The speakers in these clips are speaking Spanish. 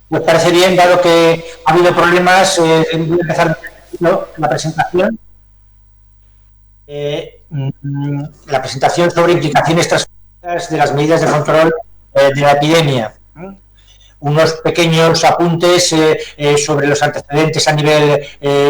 Pues parece bien, dado que ha habido problemas, voy a empezar la presentación. La presentación sobre implicaciones transversales de las medidas de control de la epidemia. Unos pequeños apuntes sobre los antecedentes a nivel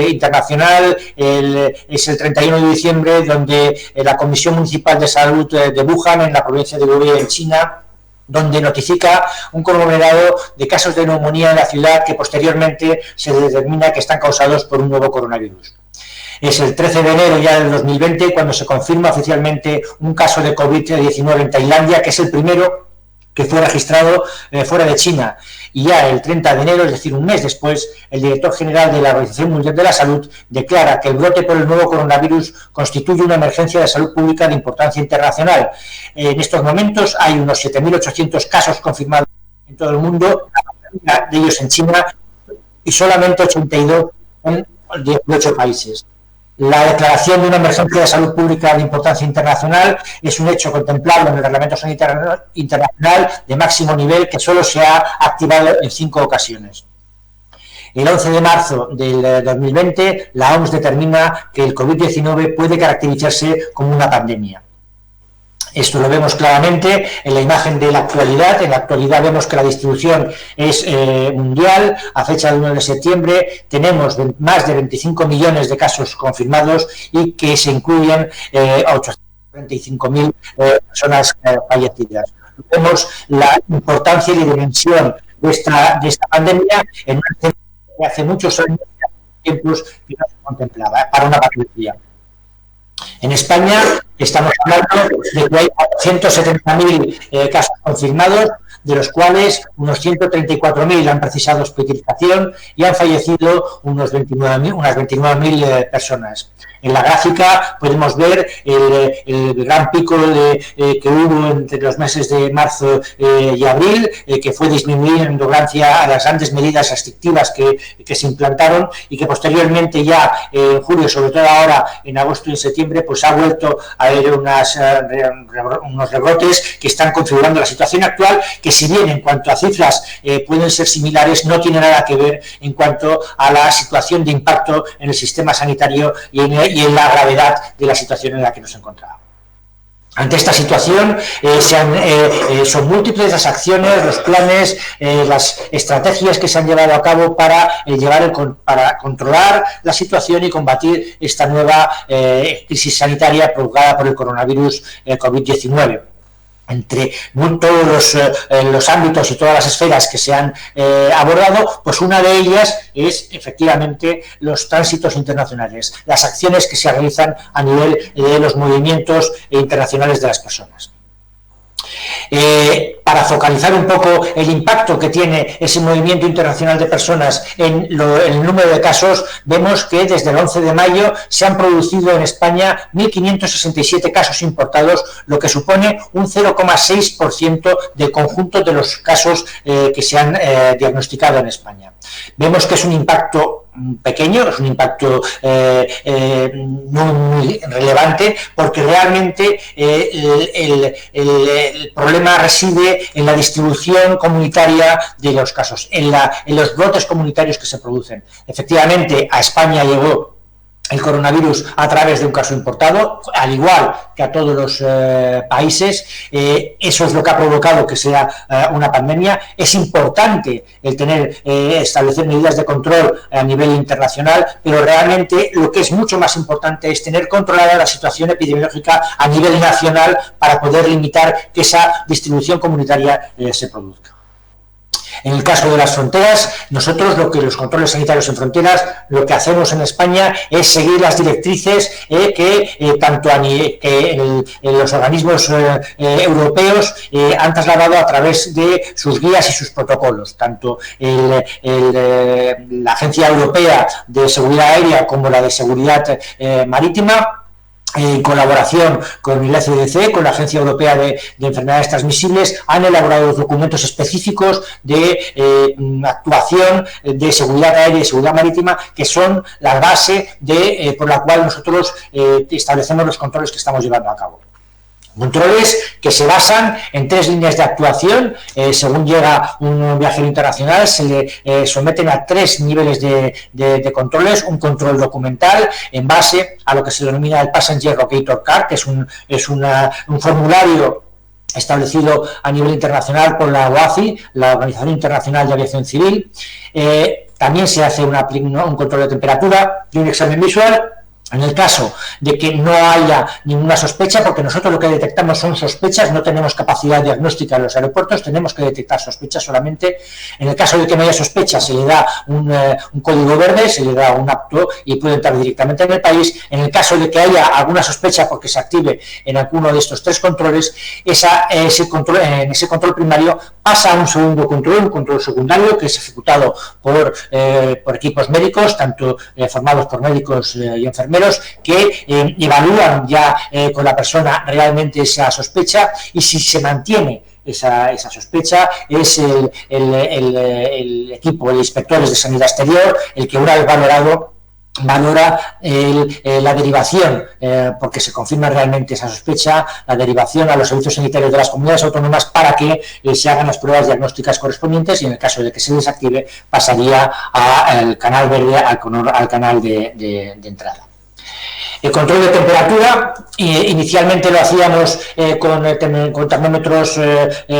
internacional. Es el 31 de diciembre, donde la Comisión Municipal de Salud de Wuhan, en la provincia de Hubei, en China, donde notifica un conglomerado de casos de neumonía en la ciudad que posteriormente se determina que están causados por un nuevo coronavirus. Es el 13 de enero ya del 2020 cuando se confirma oficialmente un caso de COVID-19 en Tailandia, que es el primero que fue registrado fuera de China. Y ya el 30 de enero, es decir, un mes después, el director general de la Organización Mundial de la Salud declara que el brote por el nuevo coronavirus constituye una emergencia de salud pública de importancia internacional. En estos momentos hay unos 7.800 casos confirmados en todo el mundo, la mayoría de ellos en China, y solamente 82 en 18 países. La declaración de una emergencia de salud pública de importancia internacional es un hecho contemplado en el Reglamento Sanitario Internacional de máximo nivel que solo se ha activado en 5 ocasiones. El 11 de marzo del 2020, la OMS determina que el COVID-19 puede caracterizarse como una pandemia. Esto lo vemos claramente en la imagen de la actualidad. En la actualidad vemos que la distribución es mundial. A fecha del 1 de septiembre tenemos más de 25 millones de casos confirmados y que se incluyen 835.000 personas fallecidas. Vemos la importancia y la dimensión de esta pandemia en una que hace muchos años, tiempos que no se contemplaba para una pandemia. En España estamos hablando de que hay 170.000 casos confirmados, de los cuales unos 134.000 han precisado hospitalización y han fallecido unas 29.000 personas. En la gráfica podemos ver el gran pico que hubo entre los meses de marzo y abril, que fue disminuyendo gracias a las grandes medidas restrictivas que se implantaron y que posteriormente ya en julio, sobre todo ahora en agosto y en septiembre, pues ha vuelto a haber unos rebrotes que están configurando la situación actual, que si bien en cuanto a cifras pueden ser similares, no tiene nada que ver en cuanto a la situación de impacto en el sistema sanitario y en la gravedad de la situación en la que nos encontramos. Ante esta situación son múltiples las acciones, los planes, las estrategias que se han llevado a cabo para controlar la situación y combatir esta nueva crisis sanitaria provocada por el coronavirus COVID-19. Entre todos los ámbitos y todas las esferas que se han abordado, pues una de ellas es efectivamente los tránsitos internacionales, las acciones que se realizan a nivel de los movimientos internacionales de las personas. Para focalizar un poco el impacto que tiene ese movimiento internacional de personas en el número de casos, vemos que desde el 11 de mayo se han producido en España 1.567 casos importados, lo que supone un 0,6% del conjunto de los casos que se han diagnosticado en España. Vemos que es un impacto pequeño, es un impacto no muy relevante, porque realmente el problema reside en la distribución comunitaria de los casos, en los brotes comunitarios que se producen. Efectivamente, a España llegó el coronavirus a través de un caso importado, al igual que a todos los países. Eso es lo que ha provocado que sea una pandemia. Es importante el establecer medidas de control a nivel internacional, pero realmente lo que es mucho más importante es tener controlada la situación epidemiológica a nivel nacional para poder limitar que esa distribución comunitaria se produzca. En el caso de las fronteras, nosotros los controles sanitarios en fronteras, lo que hacemos en España es seguir las directrices que tanto los organismos europeos han trasladado a través de sus guías y sus protocolos, tanto la Agencia Europea de Seguridad Aérea como la de Seguridad Marítima, en colaboración con el ECDC, con la Agencia Europea de Enfermedades Transmisibles, han elaborado documentos específicos de actuación de seguridad aérea y seguridad marítima, que son la base por la cual nosotros establecemos los controles que estamos llevando a cabo. Controles que se basan en 3 líneas de actuación. Según llega un viajero internacional, se le someten a 3 niveles de controles. Un control documental en base a lo que se denomina el Passenger Locator Card, que es un formulario establecido a nivel internacional por la OACI, la Organización Internacional de Aviación Civil. También se hace un control de temperatura y un examen visual. En el caso de que no haya ninguna sospecha, porque nosotros lo que detectamos son sospechas, no tenemos capacidad diagnóstica en los aeropuertos, tenemos que detectar sospechas solamente. En el caso de que no haya sospecha, se le da un código verde, se le da un apto y puede entrar directamente en el país. En el caso de que haya alguna sospecha porque se active en alguno de estos 3 controles, en ese control primario pasa a un segundo control, un control secundario, que es ejecutado por equipos médicos, tanto formados por médicos y enfermeros, que evalúan ya con la persona realmente esa sospecha, y si se mantiene esa sospecha, es el equipo de inspectores de sanidad exterior el que, una vez valora la derivación, porque se confirma realmente esa sospecha, la derivación a los servicios sanitarios de las comunidades autónomas para que se hagan las pruebas diagnósticas correspondientes, y en el caso de que se desactive pasaría al canal verde, al canal de entrada. El control de temperatura, inicialmente lo hacíamos con termómetros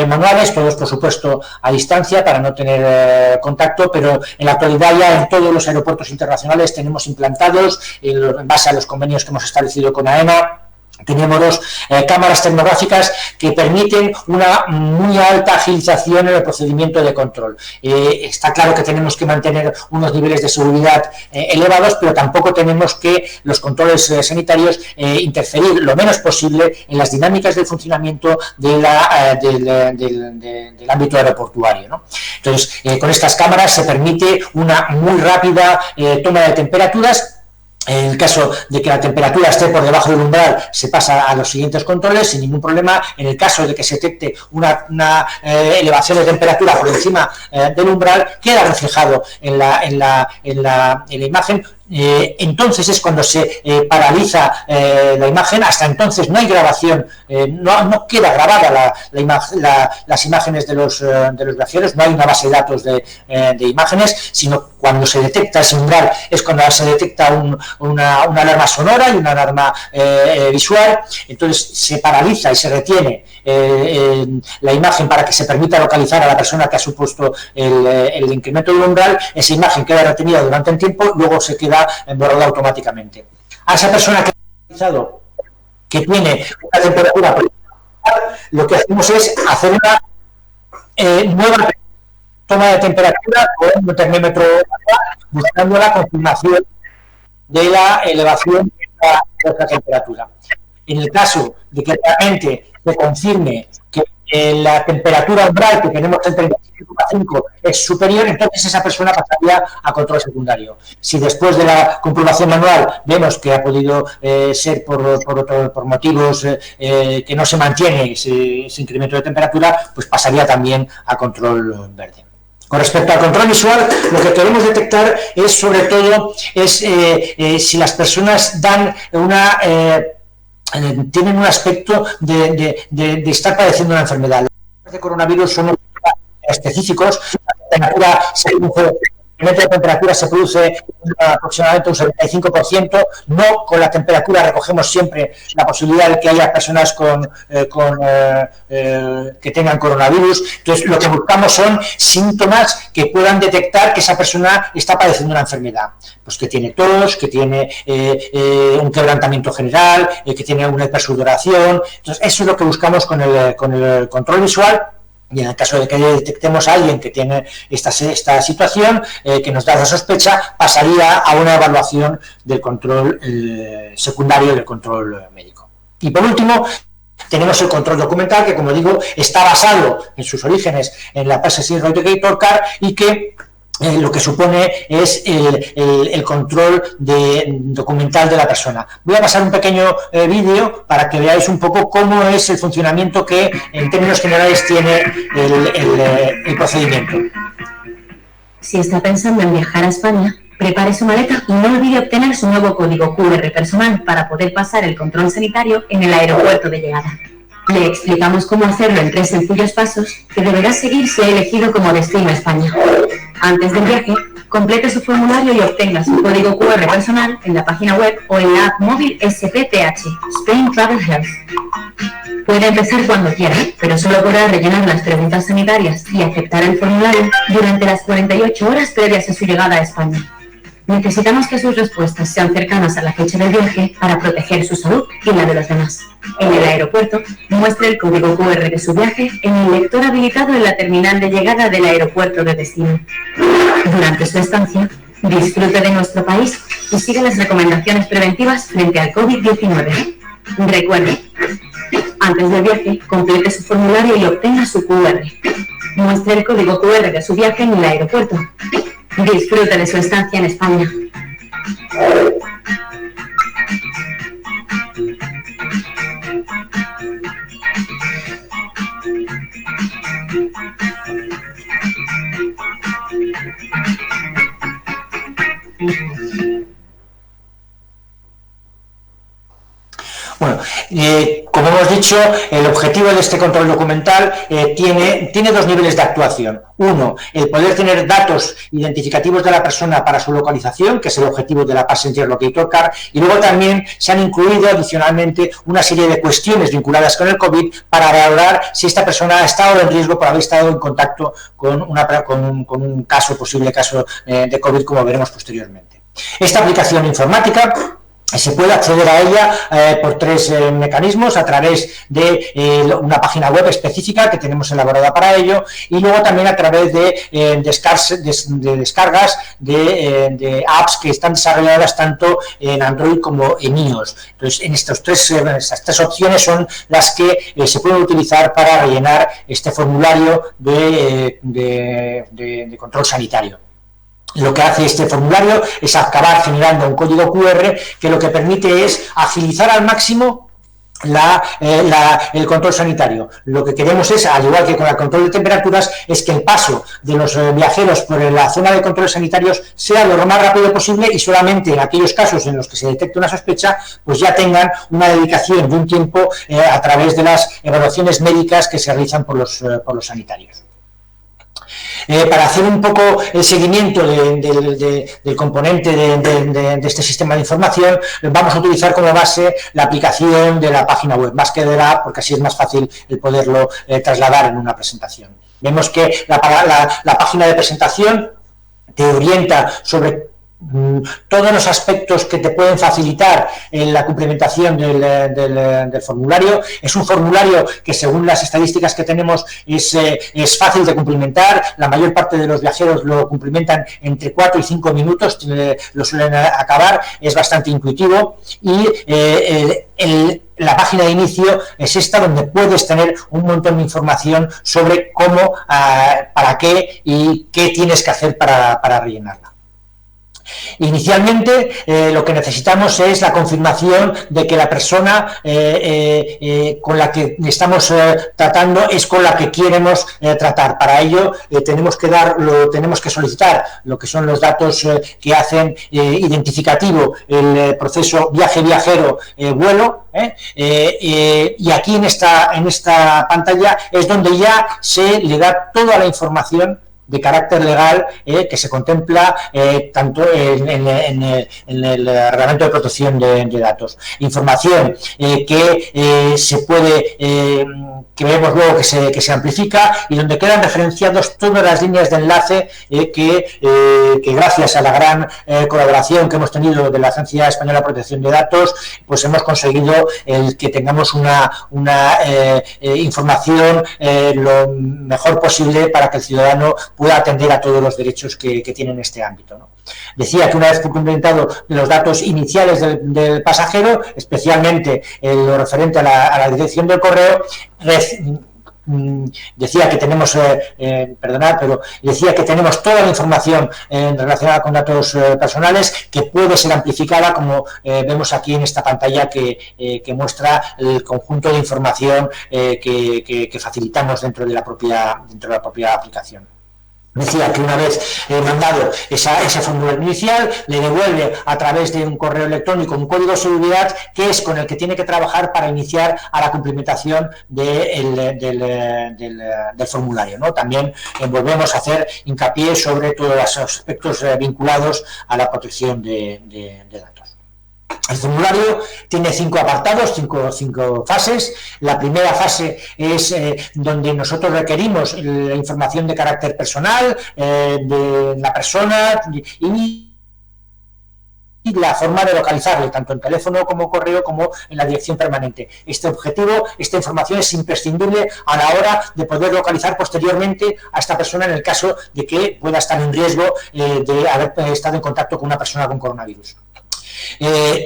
manuales, todos por supuesto a distancia para no tener contacto, pero en la actualidad ya en todos los aeropuertos internacionales tenemos implantados, en base a los convenios que hemos establecido con AENA, tenemos cámaras termográficas que permiten una muy alta agilización en el procedimiento de control. Está claro que tenemos que mantener unos niveles de seguridad elevados, pero tampoco tenemos que los controles sanitarios interferir lo menos posible en las dinámicas del funcionamiento del ámbito aeroportuario, ¿no? Entonces, con estas cámaras se permite una muy rápida toma de temperaturas. En el caso de que la temperatura esté por debajo del umbral, se pasa a los siguientes controles sin ningún problema. En el caso de que se detecte una elevación de temperatura por encima del umbral, queda reflejado en la imagen. Entonces es cuando se paraliza la imagen. Hasta entonces no hay grabación, no queda grabada las imágenes de los glaciares, no hay una base de datos de imágenes, sino cuando se detecta ese umbral es cuando se detecta una alarma sonora y una alarma visual. Entonces se paraliza y se retiene la imagen para que se permita localizar a la persona que ha supuesto el incremento del umbral. Esa imagen queda retenida durante el tiempo, luego se queda borrada automáticamente. A esa persona que tiene una temperatura, lo que hacemos es hacer una nueva toma de temperatura con un termómetro buscando la confirmación de la elevación de la temperatura. En el caso de que realmente se confirme que la temperatura umbral que tenemos en 35,5 es superior, entonces esa persona pasaría a control secundario. Si después de la comprobación manual vemos que ha podido ser por motivos que no se mantiene ese incremento de temperatura, pues pasaría también a control verde. Con respecto al control visual, lo que queremos detectar es, sobre todo, si las personas dan tienen un aspecto de estar padeciendo una enfermedad. Los de coronavirus son específicos. El incremento de temperatura se produce aproximadamente un 75%. No con la temperatura recogemos siempre la posibilidad de que haya personas que tengan coronavirus. Entonces, lo que buscamos son síntomas que puedan detectar que esa persona está padeciendo una enfermedad. Pues que tiene tos, que tiene un quebrantamiento general, que tiene una hipersudoración. Entonces, eso es lo que buscamos con el control visual. Y en el caso de que detectemos a alguien que tiene esta situación, que nos da la sospecha, pasaría a una evaluación del control secundario, del control médico. Y por último, tenemos el control documental, que, como digo, está basado en sus orígenes en la Passenger Locator Card y que lo que supone es el control documental de la persona. Voy a pasar un pequeño vídeo para que veáis un poco cómo es el funcionamiento que, en términos generales, tiene el procedimiento. Si está pensando en viajar a España, prepare su maleta y no olvide obtener su nuevo código QR personal para poder pasar el control sanitario en el aeropuerto de llegada. Le explicamos cómo hacerlo en 3 sencillos pasos que deberá seguir si ha elegido como destino España. Antes del viaje, complete su formulario y obtenga su código QR personal en la página web o en la app móvil SPTH, Spain Travel Health. Puede empezar cuando quiera, pero solo podrá rellenar las preguntas sanitarias y aceptar el formulario durante las 48 horas previas a su llegada a España. Necesitamos que sus respuestas sean cercanas a la fecha del viaje para proteger su salud y la de los demás. En el aeropuerto, muestre el código QR de su viaje en el lector habilitado en la terminal de llegada del aeropuerto de destino. Durante su estancia, disfrute de nuestro país y siga las recomendaciones preventivas frente al COVID-19. Recuerde, antes del viaje, complete su formulario y obtenga su QR. Muestre el código QR de su viaje en el aeropuerto. Disfrute de su estancia en España. Bueno, como hemos dicho, el objetivo de este control documental tiene 2 niveles de actuación. Uno, el poder tener datos identificativos de la persona para su localización, que es el objetivo de la Passenger Locator Card, y luego también se han incluido adicionalmente una serie de cuestiones vinculadas con el COVID para valorar si esta persona ha estado en riesgo por haber estado en contacto con un posible caso de COVID, como veremos posteriormente. Esta aplicación informática se puede acceder a ella por 3 mecanismos: a través de una página web específica que tenemos elaborada para ello, y luego también a través de descargas de apps que están desarrolladas tanto en Android como en iOS. Entonces, en estas 3 opciones son las que se pueden utilizar para rellenar este formulario de control sanitario. Lo que hace este formulario es acabar generando un código QR que lo que permite es agilizar al máximo el control sanitario. Lo que queremos es, al igual que con el control de temperaturas, es que el paso de los viajeros por la zona de controles sanitarios sea lo más rápido posible, y solamente en aquellos casos en los que se detecte una sospecha, pues ya tengan una dedicación de un tiempo a través de las evaluaciones médicas que se realizan por los sanitarios. Para hacer un poco el seguimiento del componente de este sistema de información, vamos a utilizar como base la aplicación de la página web, más que de la app, porque así es más fácil el poderlo trasladar en una presentación. Vemos que la página de presentación te orienta sobre todos los aspectos que te pueden facilitar en la cumplimentación del formulario. Es un formulario que, según las estadísticas que tenemos, es fácil de cumplimentar. La mayor parte de los viajeros lo cumplimentan entre 4 y 5 minutos, lo suelen acabar. Es bastante intuitivo, y la página de inicio es esta, donde puedes tener un montón de información sobre cómo, para qué y qué tienes que hacer para rellenarla. Inicialmente lo que necesitamos es la confirmación de que la persona con la que estamos tratando es con la que queremos tratar. Para ello tenemos que solicitar lo que son los datos que hacen identificativo el proceso viaje-viajero-vuelo, y aquí en esta pantalla es donde ya se le da toda la información de carácter legal que se contempla tanto en el Reglamento de Protección de Datos. Información que se puede, que vemos luego que se amplifica, y donde quedan referenciados todas las líneas de enlace que gracias a la gran colaboración que hemos tenido de la Agencia Española de Protección de Datos, pues hemos conseguido el que tengamos una información lo mejor posible para que el ciudadano pueda atender a todos los derechos que tiene en este ámbito, ¿no? Decía que una vez cumplimentado los datos iniciales del pasajero, especialmente lo referente a la dirección del correo, decía que tenemos, decía que tenemos toda la información relacionada con datos personales, que puede ser amplificada, como vemos aquí en esta pantalla que muestra el conjunto de información que facilitamos dentro de la propia aplicación. Decía que una vez mandado ese formulario inicial, le devuelve a través de un correo electrónico un código de seguridad que es con el que tiene que trabajar para iniciar a la cumplimentación del formulario, ¿no? También volvemos a hacer hincapié sobre todos los aspectos vinculados a la protección de datos. El formulario tiene 5 apartados, 5 fases. La primera fase es donde nosotros requerimos la información de carácter personal de la persona y la forma de localizarle, tanto en teléfono como correo como en la dirección permanente. Esta información es imprescindible a la hora de poder localizar posteriormente a esta persona en el caso de que pueda estar en riesgo de haber estado en contacto con una persona con coronavirus.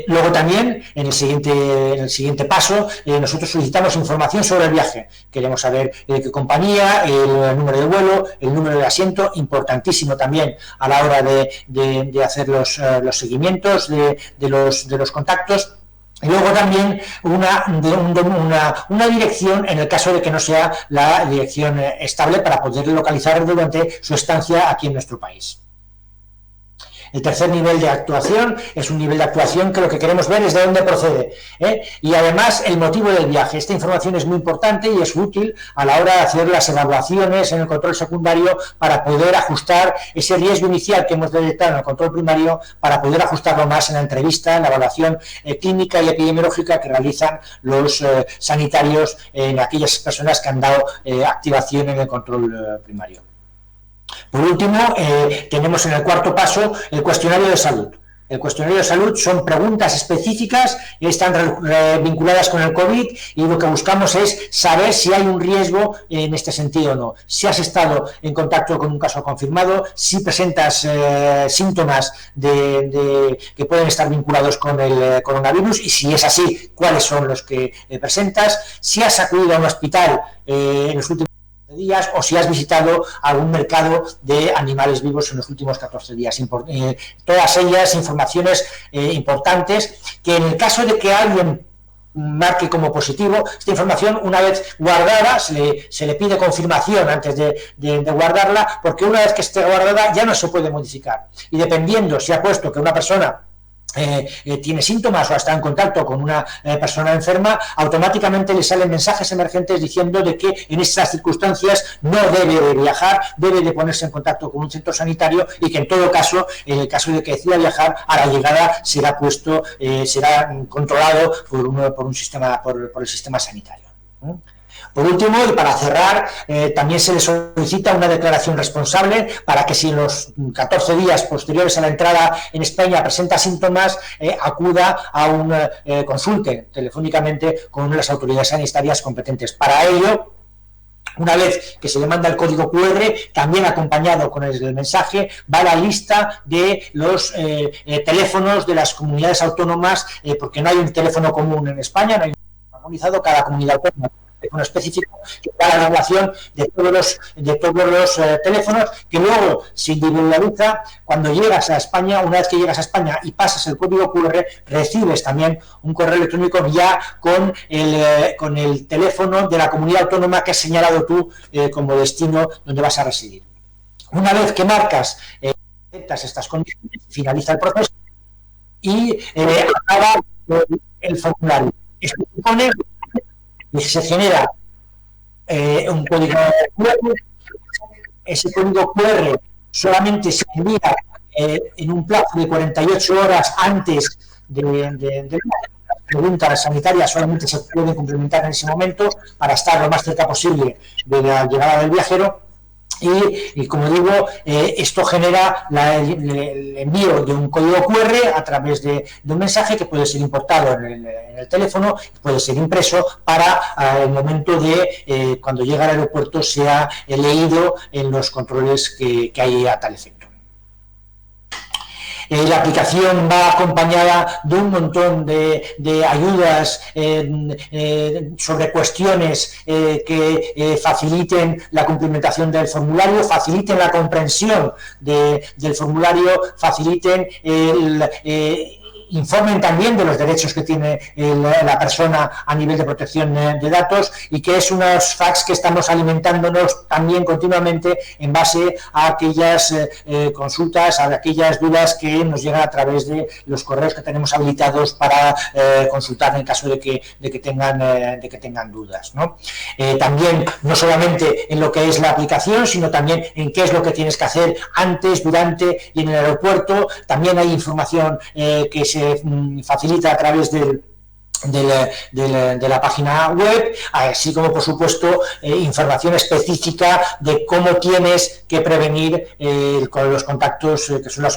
Luego también, en el siguiente paso, nosotros solicitamos información sobre el viaje. Queremos saber qué compañía, el número de vuelo, el número de asiento, importantísimo también a la hora de hacer los seguimientos de los contactos. Y luego también una dirección en el caso de que no sea la dirección estable para poder localizar durante su estancia aquí en nuestro país. El tercer nivel de actuación es un nivel de actuación que lo que queremos ver es de dónde procede, y además el motivo del viaje. Esta información es muy importante y es útil a la hora de hacer las evaluaciones en el control secundario para poder ajustar ese riesgo inicial que hemos detectado en el control primario, para poder ajustarlo más en la entrevista, en la evaluación clínica y epidemiológica que realizan los sanitarios en aquellas personas que han dado activación en el control primario. Por último, tenemos en el cuarto paso el cuestionario de salud. El cuestionario de salud son preguntas específicas, están vinculadas con el COVID y lo que buscamos es saber si hay un riesgo en este sentido o no. Si has estado en contacto con un caso confirmado, si presentas síntomas que pueden estar vinculados con el coronavirus y si es así, cuáles son los que presentas, si has acudido a un hospital en los últimos días o si has visitado algún mercado de animales vivos en los últimos 14 días. Todas ellas informaciones importantes que en el caso de que alguien marque como positivo, esta información una vez guardada se le pide confirmación antes de guardarla, porque una vez que esté guardada ya no se puede modificar y dependiendo si ha puesto que una persona tiene síntomas o está en contacto con una persona enferma, automáticamente le salen mensajes emergentes diciendo de que en estas circunstancias no debe de viajar, debe de ponerse en contacto con un centro sanitario y que en todo caso, en el caso de que decida viajar, a la llegada será controlado por el sistema sanitario. Por último, y para cerrar, también se le solicita una declaración responsable para que si en los 14 días posteriores a la entrada en España presenta síntomas, acuda a consulte telefónicamente con las autoridades sanitarias competentes. Para ello, una vez que se le manda el código QR, también acompañado con el mensaje, va la lista de los teléfonos de las comunidades autónomas, porque no hay un teléfono común en España, no hay un armonizado, cada comunidad autónoma teléfono específico que da la relación de todos los teléfonos, que luego se individualiza cuando llegas a España. Una vez que llegas a España y pasas el código QR, recibes también un correo electrónico ya con el teléfono de la comunidad autónoma que has señalado tú como destino donde vas a residir. Una vez que marcas, aceptas estas condiciones, finaliza el proceso y acaba el formulario. Esto supone que se genera un código QR. Ese código QR solamente se envía en un plazo de 48 horas antes de las preguntas sanitarias, solamente se pueden complementar en ese momento para estar lo más cerca posible de la llegada del viajero. Y como digo, esto genera el envío de un código QR a través de un mensaje que puede ser importado en el teléfono, puede ser impreso para el momento de cuando llega al aeropuerto sea leído en los controles que hay a tal efecto. La aplicación va acompañada de un montón de ayudas sobre cuestiones que faciliten la cumplimentación del formulario, faciliten la comprensión del formulario, faciliten informen también de los derechos que tiene la persona a nivel de protección de datos, y que es unos fax que estamos alimentándonos también continuamente en base a aquellas consultas, a aquellas dudas que nos llegan a través de los correos que tenemos habilitados para consultar en caso de que tengan dudas, ¿no? También, no solamente en lo que es la aplicación, sino también en qué es lo que tienes que hacer antes, durante y en el aeropuerto. También hay información que se facilita a través de la página web, así como, por supuesto, información específica de cómo tienes que prevenir con los contactos, que son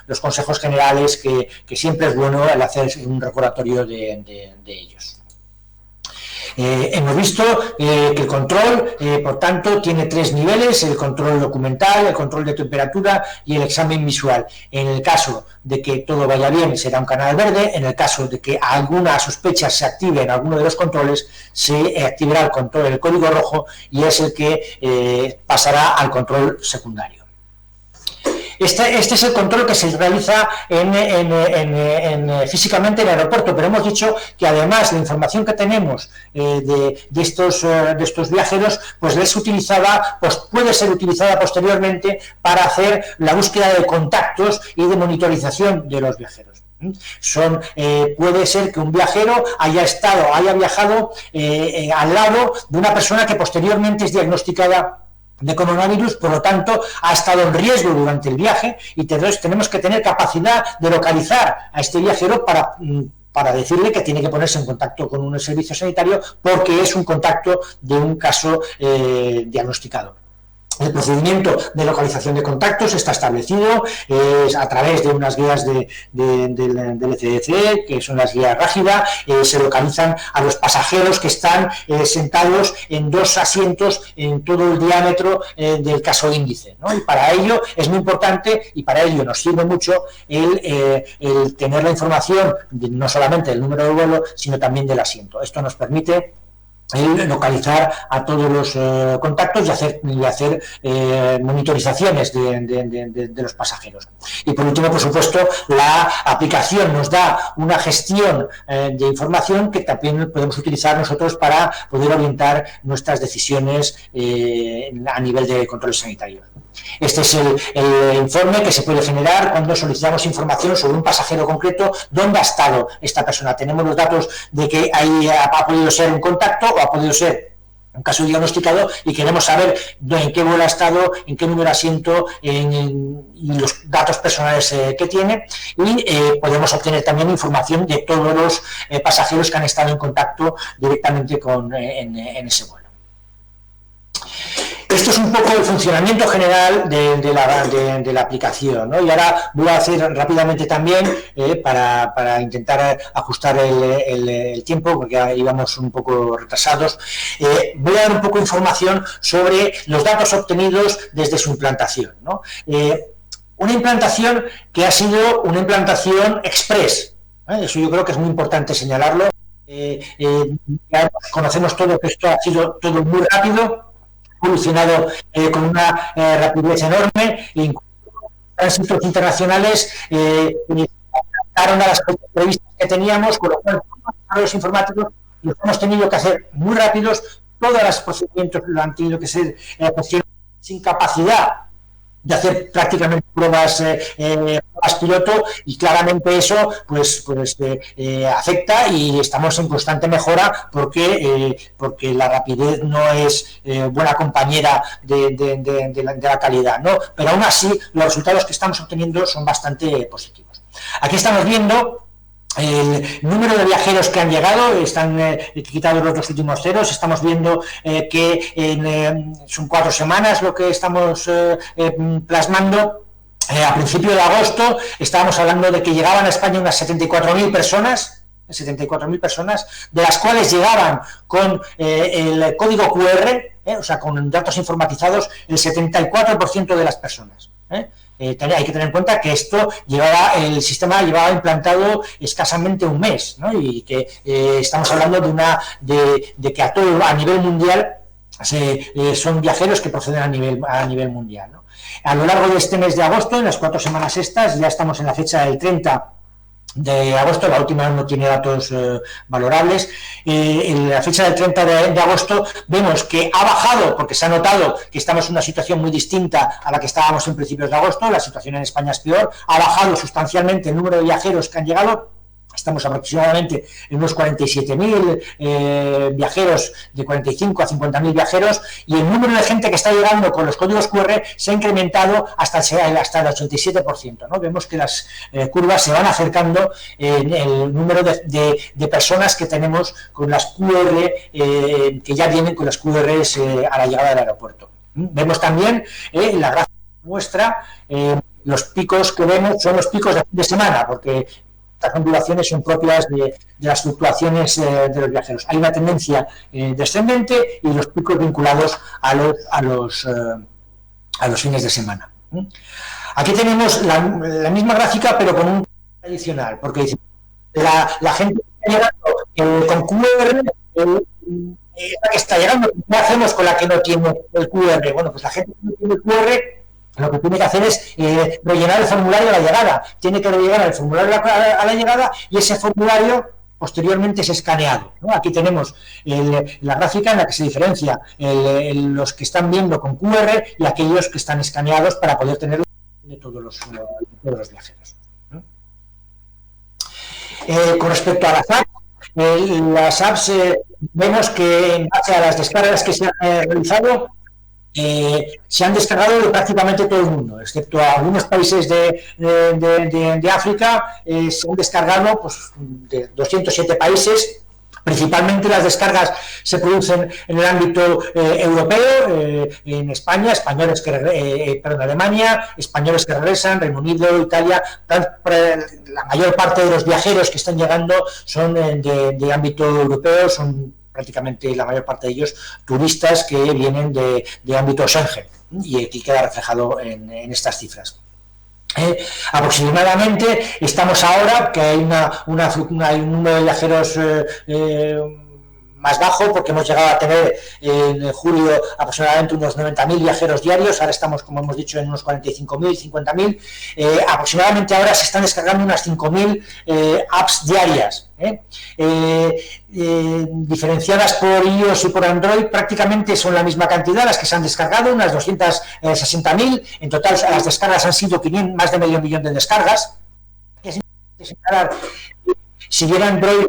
los consejos generales, que siempre es bueno el hacer un recordatorio de ellos. Hemos visto que el control, por tanto, tiene 3 niveles: el control documental, el control de temperatura y el examen visual. En el caso de que todo vaya bien, será un canal verde. En el caso de que alguna sospecha se active en alguno de los controles, se activará el código rojo, y es el que pasará al control secundario. Este es el control que se realiza físicamente en el aeropuerto, pero hemos dicho que además la información que tenemos de estos viajeros, pues es utilizada, pues puede ser utilizada posteriormente para hacer la búsqueda de contactos y de monitorización de los viajeros. Puede ser que un viajero haya viajado al lado de una persona que posteriormente es diagnosticada de coronavirus, por lo tanto ha estado en riesgo durante el viaje, y entonces tenemos que tener capacidad de localizar a este viajero para decirle que tiene que ponerse en contacto con un servicio sanitario, porque es un contacto de un caso diagnosticado. El procedimiento de localización de contactos está establecido a través de unas guías del ECDC, que son las guías Rágida. Se localizan a los pasajeros que están sentados en 2 asientos en todo el diámetro del caso índice, ¿no? Y para ello es muy importante, y para ello nos sirve mucho el tener la información no solamente del número de vuelo, sino también del asiento. Esto nos permite localizar a todos los contactos y hacer monitorizaciones de los pasajeros. Y por último, por supuesto, la aplicación nos da una gestión de información que también podemos utilizar nosotros para poder orientar nuestras decisiones a nivel de controles sanitarios. Este es el informe que se puede generar cuando solicitamos información sobre un pasajero concreto: dónde ha estado esta persona. Tenemos los datos de que ahí ha podido ser un contacto o ha podido ser un caso diagnosticado, y queremos saber en qué vuelo ha estado, en qué número de asiento y los datos personales que tiene, y podemos obtener también información de todos los pasajeros que han estado en contacto directamente en ese vuelo. Esto es un poco el funcionamiento general de la aplicación, ¿no? Y ahora voy a hacer rápidamente también, para intentar ajustar el tiempo, porque ya íbamos un poco retrasados, voy a dar un poco de información sobre los datos obtenidos desde su implantación, ¿no? Una implantación que ha sido una implantación express, ¿eh? Eso yo creo que es muy importante señalarlo. Ya conocemos todo que esto ha sido todo muy rápido, evolucionado con una rapidez enorme, e incluso tránsitos internacionales adaptaron a las previstas que teníamos, con lo cual todos los informáticos los hemos tenido que hacer muy rápidos. Todos los procedimientos lo han tenido que ser sin capacidad de hacer prácticamente pruebas piloto, y claramente eso pues afecta, y estamos en constante mejora porque la rapidez no es buena compañera de la calidad, ¿no? Pero aún así los resultados que estamos obteniendo son bastante positivos. Aquí estamos viendo el número de viajeros que han llegado, están quitados los 2 últimos ceros. Estamos viendo que son 4 semanas lo que estamos plasmando. A principio de agosto estábamos hablando de que llegaban a España unas 74.000 personas, de las cuales llegaban con el código QR, o sea, con datos informatizados, el 74% de las personas. Hay que tener en cuenta que el sistema llevaba implantado escasamente un mes, ¿no? Y que estamos hablando de que a nivel mundial son viajeros que proceden a nivel mundial, ¿no? A lo largo de este mes de agosto, en las 4 semanas estas, ya estamos en la fecha del 30 de agosto, la última no tiene datos valorables. En la fecha del 30 de agosto vemos que ha bajado, porque se ha notado que estamos en una situación muy distinta a la que estábamos en principios de agosto. La situación en España es peor, ha bajado sustancialmente el número de viajeros que han llegado. Estamos aproximadamente en unos 47.000 viajeros, de 45 a 50.000 viajeros, y el número de gente que está llegando con los códigos QR se ha incrementado hasta el 87%, ¿no? Vemos que las curvas se van acercando en el número de personas que tenemos con las QR, que ya vienen con las QRs a la llegada del aeropuerto. Vemos también la gráfica muestra los picos que vemos son los picos de fin de semana, porque estas ondulaciones son propias de las fluctuaciones de los viajeros. Hay una tendencia descendente y los picos vinculados a los fines de semana. Aquí tenemos la misma gráfica, pero con un adicional, porque dice la gente que está llegando con QR, la que está llegando, ¿qué hacemos con la que no tiene el QR? Bueno, pues la gente que no tiene el QR, lo que tiene que hacer es rellenar el formulario a la llegada. Tiene que rellenar el formulario a la llegada y ese formulario posteriormente es escaneado, ¿no? Aquí tenemos la gráfica en la que se diferencia los que están viendo con QR y aquellos que están escaneados para poder tener de todos los viajeros, ¿no? Con respecto a las apps vemos que en base a las descargas que se han realizado, se han descargado de prácticamente todo el mundo, excepto algunos países de África. Se han descargado pues, de 207 países. Principalmente las descargas se producen en el ámbito europeo, en España, Alemania, españoles que regresan, Reino Unido, Italia. La mayor parte de los viajeros que están llegando son de ámbito europeo, son prácticamente la mayor parte de ellos turistas que vienen de ámbito Schengen, y aquí queda reflejado en estas cifras. Aproximadamente estamos ahora que hay un número de viajeros más bajo, porque hemos llegado a tener en julio aproximadamente unos 90.000 viajeros diarios. Ahora estamos, como hemos dicho, en unos 45.000, 50.000. Aproximadamente ahora se están descargando unas 5.000 apps diarias, diferenciadas por iOS y por Android. Prácticamente son la misma cantidad las que se han descargado, unas 260.000. En total las descargas han sido más de medio millón de descargas. Si hubiera Android,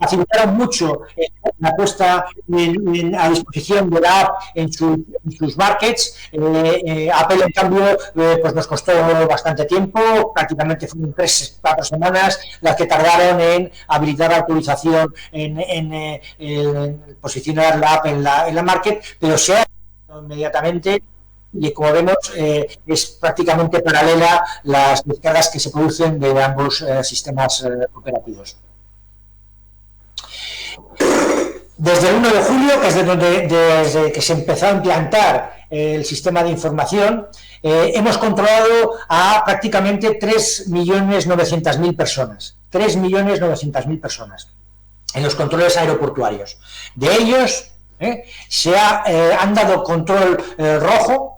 facilitaron mucho la puesta a disposición de la app en sus markets. Apple, en cambio, pues nos costó bastante tiempo, prácticamente fueron 3-4 semanas las que tardaron en habilitar la autorización, en posicionar la app en la market, pero se ha hecho inmediatamente. Y como vemos, es prácticamente paralela las descargas que se producen de ambos sistemas operativos. Desde el 1 de julio, que es desde que se empezó a implantar el sistema de información, hemos controlado a prácticamente 3.900.000 personas. 3.900.000 personas en los controles aeroportuarios. De ellos, han dado control rojo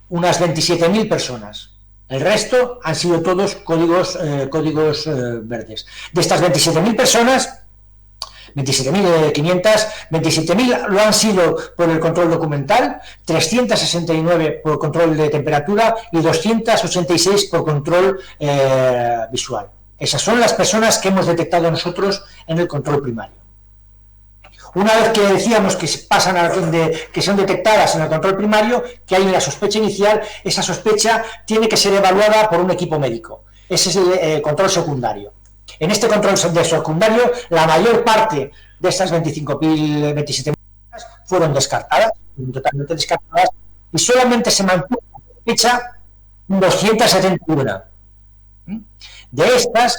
unas 27.000 personas. El resto han sido todos códigos verdes. De estas 27.000 personas, 27.500, 27.000 lo han sido por el control documental, 369 por control de temperatura y 286 por control visual. Esas son las personas que hemos detectado nosotros en el control primario. Una vez que decíamos que que son detectadas en el control primario, que hay una sospecha inicial, esa sospecha tiene que ser evaluada por un equipo médico. Ese es el control secundario. En este control de secundario, la mayor parte de estas 27.000 fueron descartadas, totalmente descartadas, y solamente se mantuvo la sospecha 271. De estas,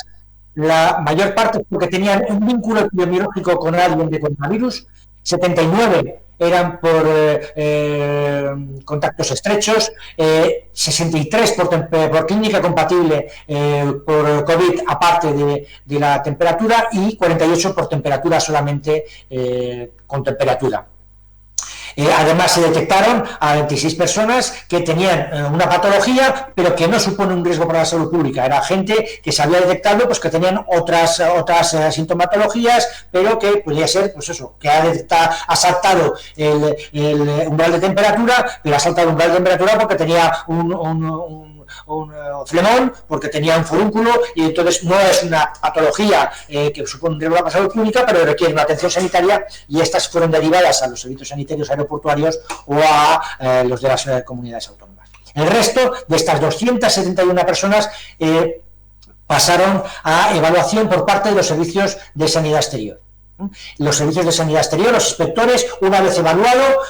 la mayor parte porque tenían un vínculo epidemiológico con alguien de coronavirus, 79 eran por contactos estrechos, 63 por clínica compatible por COVID aparte de la temperatura, y 48 por temperatura solamente con temperatura. Además, se detectaron a 26 personas que tenían una patología, pero que no supone un riesgo para la salud pública. Era gente que se había detectado pues, que tenían otras sintomatologías, pero que podría ser, pues eso, que ha saltado el umbral de temperatura, pero ha saltado el umbral de temperatura porque tenía un flemón, porque tenía un forúnculo, y entonces no es una patología que supone un riesgo para la salud pública, pero requiere una atención sanitaria, y estas fueron derivadas a los servicios sanitarios aeroportuarios o a los de las comunidades autónomas. El resto de estas 271 personas pasaron a evaluación por parte de los servicios de sanidad exterior. Los servicios de sanidad exterior, los inspectores, una vez evaluado,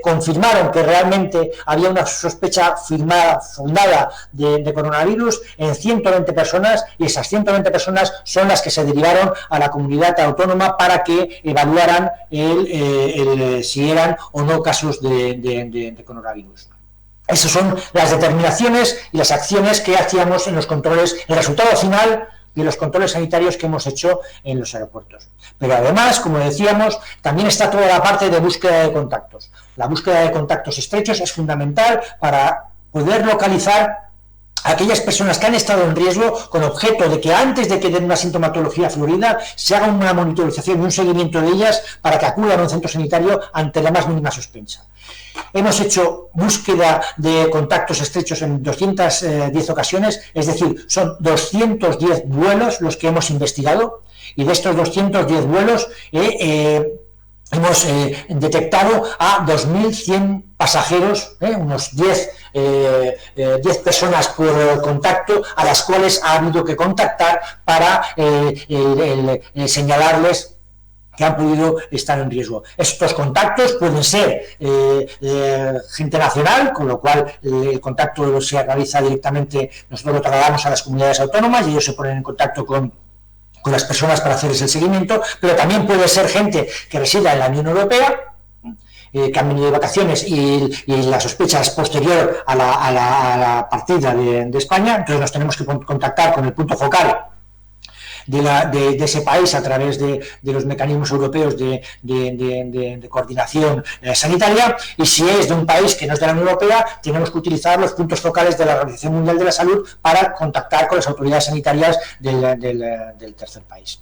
confirmaron que realmente había una sospecha fundada de coronavirus en 120 personas, y esas 120 personas son las que se derivaron a la comunidad autónoma para que evaluaran si eran o no casos de coronavirus. Esas son las determinaciones y las acciones que hacíamos en los controles, el resultado final de los controles sanitarios que hemos hecho en los aeropuertos. Pero además, como decíamos, también está toda la parte de búsqueda de contactos. La búsqueda de contactos estrechos es fundamental para poder localizar a aquellas personas que han estado en riesgo, con objeto de que antes de que den una sintomatología florida se haga una monitorización y un seguimiento de ellas para que acudan a un centro sanitario ante la más mínima sospecha. Hemos hecho búsqueda de contactos estrechos en 210 ocasiones, es decir, son 210 vuelos los que hemos investigado, y de estos 210 vuelos hemos detectado a 2.100 pasajeros, unos 10 personas por contacto, a las cuales ha habido que contactar para señalarles que han podido estar en riesgo. Estos contactos pueden ser gente nacional, con lo cual el contacto se realiza directamente, nosotros lo trasladamos a las comunidades autónomas y ellos se ponen en contacto con las personas para hacerles el seguimiento, pero también puede ser gente que resida en la Unión Europea, que han venido de vacaciones y la sospecha es posterior a la partida de España. Entonces nos tenemos que contactar con el punto focal de ese país a través de los mecanismos europeos de coordinación sanitaria, y si es de un país que no es de la Unión Europea, tenemos que utilizar los puntos focales de la Organización Mundial de la Salud para contactar con las autoridades sanitarias del tercer país.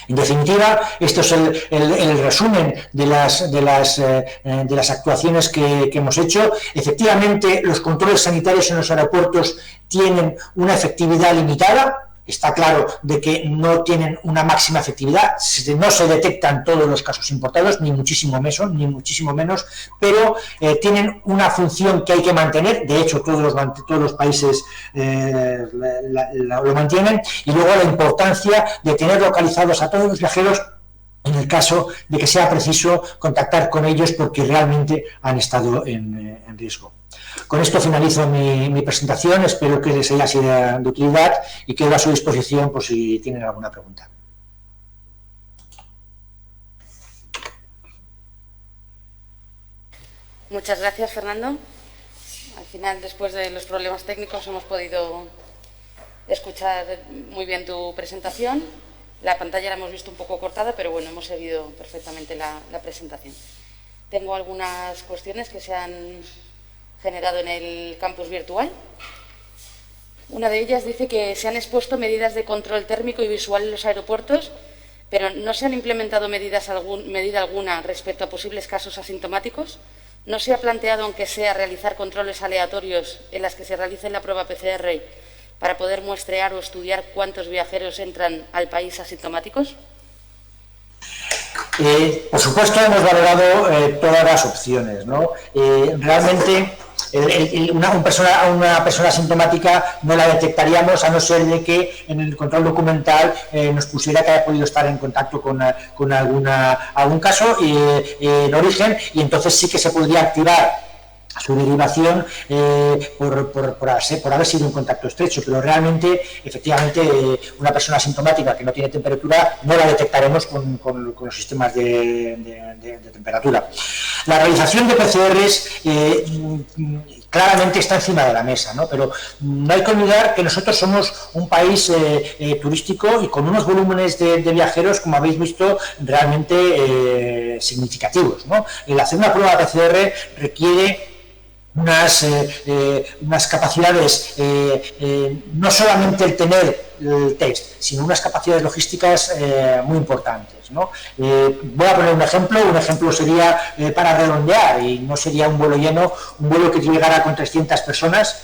En definitiva, esto es el resumen de las actuaciones que hemos hecho. Efectivamente, los controles sanitarios en los aeropuertos tienen una efectividad limitada. Está claro de que no tienen una máxima efectividad, no se detectan todos los casos importados, ni muchísimo menos, pero tienen una función que hay que mantener. De hecho, todos los países lo mantienen. Y luego la importancia de tener localizados a todos los viajeros en el caso de que sea preciso contactar con ellos porque realmente han estado en riesgo. Con esto finalizo mi presentación, espero que les haya sido de utilidad y quedo a su disposición por si tienen alguna pregunta. Muchas gracias, Fernando. Al final, después de los problemas técnicos, hemos podido escuchar muy bien tu presentación. La pantalla la hemos visto un poco cortada, pero bueno, hemos seguido perfectamente la presentación. Tengo algunas cuestiones que se han generado en el campus virtual. Una de ellas dice que se han expuesto medidas de control térmico y visual en los aeropuertos, pero no se han implementado medida alguna respecto a posibles casos asintomáticos. ¿No se ha planteado, aunque sea, realizar controles aleatorios en las que se realice la prueba PCR para poder muestrear o estudiar cuántos viajeros entran al país asintomáticos? Por supuesto, hemos valorado todas las opciones, ¿no? Realmente una persona asintomática no la detectaríamos a no ser de que en el control documental nos pusiera que haya podido estar en contacto con algún caso en origen, y entonces sí que se podría activar su derivación por haber sido un contacto estrecho, pero realmente, efectivamente, una persona asintomática que no tiene temperatura no la detectaremos con los sistemas de temperatura. La realización de PCRs claramente está encima de la mesa, ¿no? Pero no hay que olvidar que nosotros somos un país turístico y con unos volúmenes de viajeros, como habéis visto, realmente significativos, ¿no? El hacer una prueba PCR requiere unas capacidades, no solamente el tener el test, sino unas capacidades logísticas muy importantes, ¿no? Voy a poner un ejemplo sería para redondear, y no sería un vuelo lleno, un vuelo que llegara con 300 personas,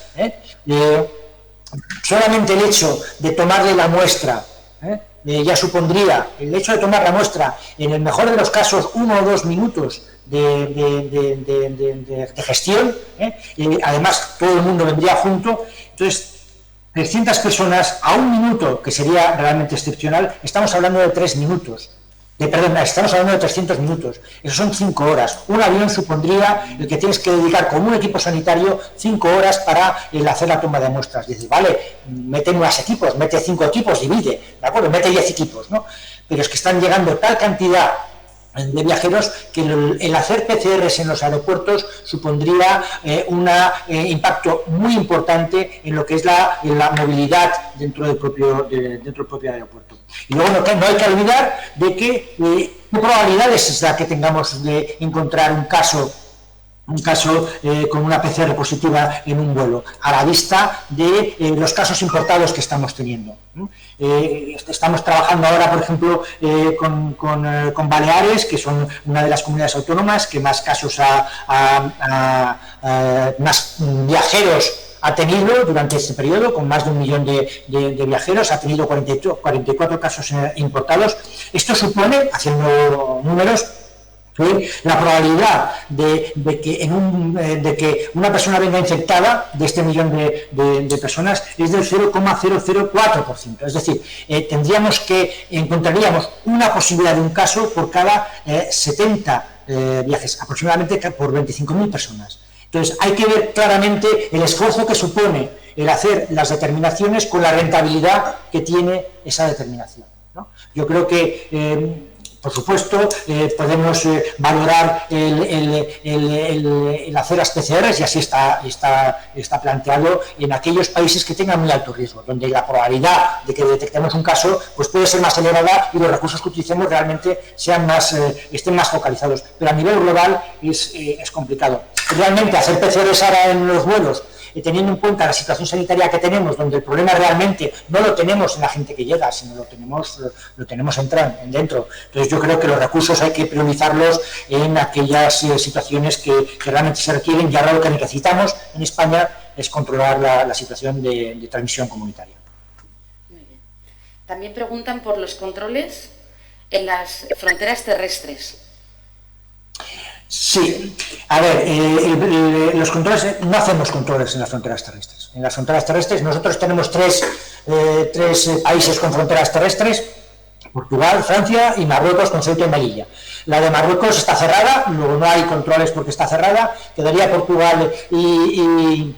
solamente el hecho de tomarle la muestra, ya supondría, el hecho de tomar la muestra, en el mejor de los casos, 1 o 2 minutos de gestión, y además todo el mundo vendría junto. Entonces, 300 personas a 1 minuto, que sería realmente excepcional, estamos hablando de 3 minutos. Estamos hablando de 300 minutos. Eso son 5 horas. Un avión supondría el que tienes que dedicar con un equipo sanitario 5 horas para hacer la toma de muestras. Dices, vale, mete más equipos, mete 5 equipos, divide, ¿de acuerdo? Mete 10 equipos, ¿no? Pero es que están llegando tal cantidad de viajeros que el hacer PCRs en los aeropuertos supondría un impacto muy importante en lo que es la movilidad dentro del propio aeropuerto. Y luego no hay que olvidar de que qué probabilidades es la que tengamos de encontrar un caso con una PCR positiva en un vuelo, a la vista de los casos importados que estamos teniendo. Estamos trabajando ahora, por ejemplo, con Baleares, que son una de las comunidades autónomas que más casos más viajeros ha tenido durante este periodo, con más de 1 millón de viajeros, ha tenido 44 casos importados. Esto supone, haciendo números, la probabilidad de que una persona venga infectada de este 1 millón de personas es del 0,004%. Es decir, encontraríamos una posibilidad de un caso por cada 70 viajes, aproximadamente por 25.000 personas. Entonces, hay que ver claramente el esfuerzo que supone el hacer las determinaciones con la rentabilidad que tiene esa determinación, ¿no? Yo creo que por supuesto, podemos valorar el hacer las PCRs, y así está planteado en aquellos países que tengan muy alto riesgo, donde la probabilidad de que detectemos un caso pues puede ser más elevada y los recursos que utilicemos realmente estén más focalizados. Pero a nivel global es complicado. Realmente hacer PCRs ahora en los vuelos, teniendo en cuenta la situación sanitaria que tenemos, donde el problema realmente no lo tenemos en la gente que llega, sino lo tenemos dentro. Entonces yo creo que los recursos hay que priorizarlos en aquellas situaciones que realmente se requieren, y ahora lo que necesitamos en España es controlar la situación de transmisión comunitaria. Muy bien. También preguntan por los controles en las fronteras terrestres. Sí, a ver, los controles, no hacemos controles en las fronteras terrestres. En las fronteras terrestres nosotros tenemos tres países con fronteras terrestres: Portugal, Francia y Marruecos, con Ceuta y Melilla. La de Marruecos está cerrada, luego no hay controles porque está cerrada. Quedaría Portugal y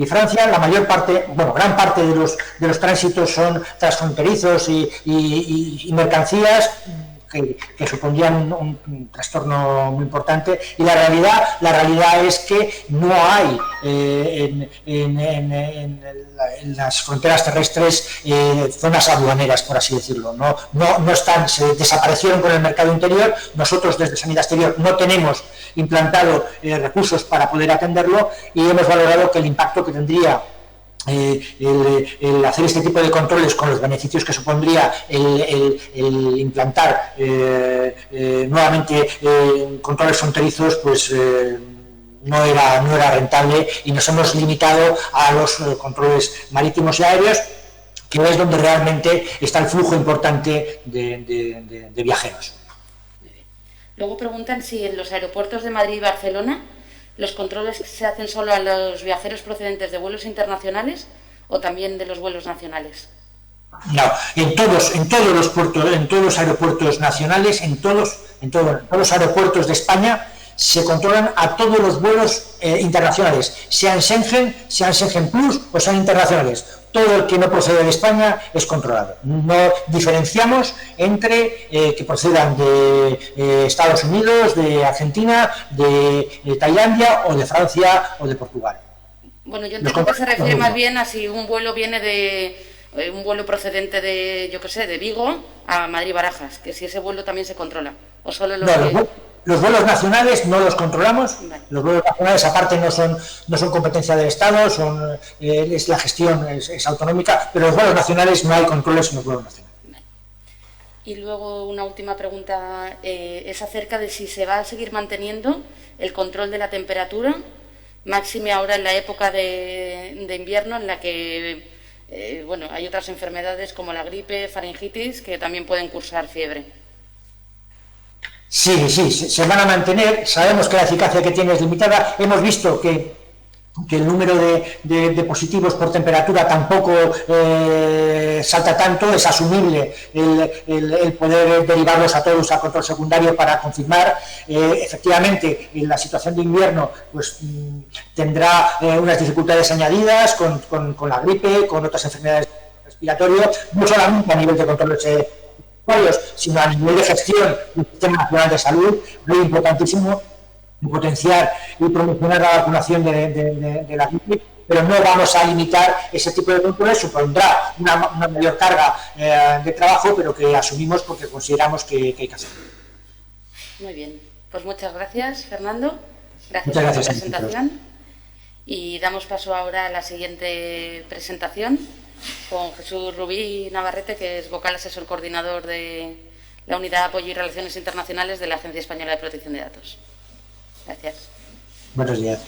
Francia. La mayor parte, gran parte de los tránsitos son transfronterizos y mercancías que supondrían un trastorno muy importante, y la realidad es que no hay en las fronteras terrestres zonas aduaneras, por así decirlo. No están, se desaparecieron con el mercado interior. Nosotros desde Sanidad Exterior no tenemos implantado recursos para poder atenderlo, y hemos valorado que el impacto que tendría el hacer este tipo de controles, con los beneficios que supondría el implantar nuevamente controles fronterizos, pues no era rentable, y nos hemos limitado a los controles marítimos y aéreos, que es donde realmente está el flujo importante de viajeros. Luego preguntan si en los aeropuertos de Madrid y Barcelona ¿los controles se hacen solo a los viajeros procedentes de vuelos internacionales o también de los vuelos nacionales? No, en todos los aeropuertos nacionales, en todos los aeropuertos de España se controlan a todos los vuelos internacionales, sean Schengen Plus o sean internacionales. Todo el que no procede de España es controlado. No diferenciamos entre que procedan de Estados Unidos, de Argentina, de Tailandia o de Francia o de Portugal. Bueno, yo entiendo que se refiere más bien a si un vuelo viene de un vuelo procedente de, yo qué sé, de Vigo a Madrid-Barajas, que si ese vuelo también se controla. O solo los vuelos nacionales no los controlamos. Vale. Los vuelos nacionales aparte no son competencia del Estado, es la gestión es autonómica, pero los vuelos nacionales no hay controles en los vuelos nacionales. Vale. Y luego una última pregunta es acerca de si se va a seguir manteniendo el control de la temperatura, máxime ahora en la época de invierno en la que bueno, hay otras enfermedades como la gripe, faringitis, que también pueden cursar fiebre. Sí, se van a mantener. Sabemos que la eficacia que tiene es limitada. Hemos visto que el número de positivos por temperatura tampoco salta tanto. Es asumible el poder derivarlos a todos a control secundario para confirmar. Efectivamente, en la situación de invierno pues tendrá unas dificultades añadidas con la gripe, con otras enfermedades respiratorias, no solamente a nivel de control sino a nivel de gestión del Sistema Nacional de Salud. Muy importantísimo potenciar y promocionar la vacunación de la gripe, pero no vamos a limitar ese tipo de controles. Supondrá una mayor carga de trabajo, pero que asumimos porque consideramos que hay que hacerlo. Muy bien, pues muchas gracias, Fernando. Gracias por la presentación. Y damos paso ahora a la siguiente presentación con Jesús Rubí Navarrete, que es vocal asesor coordinador de la Unidad de Apoyo y Relaciones Internacionales de la Agencia Española de Protección de Datos. Gracias. Buenos días.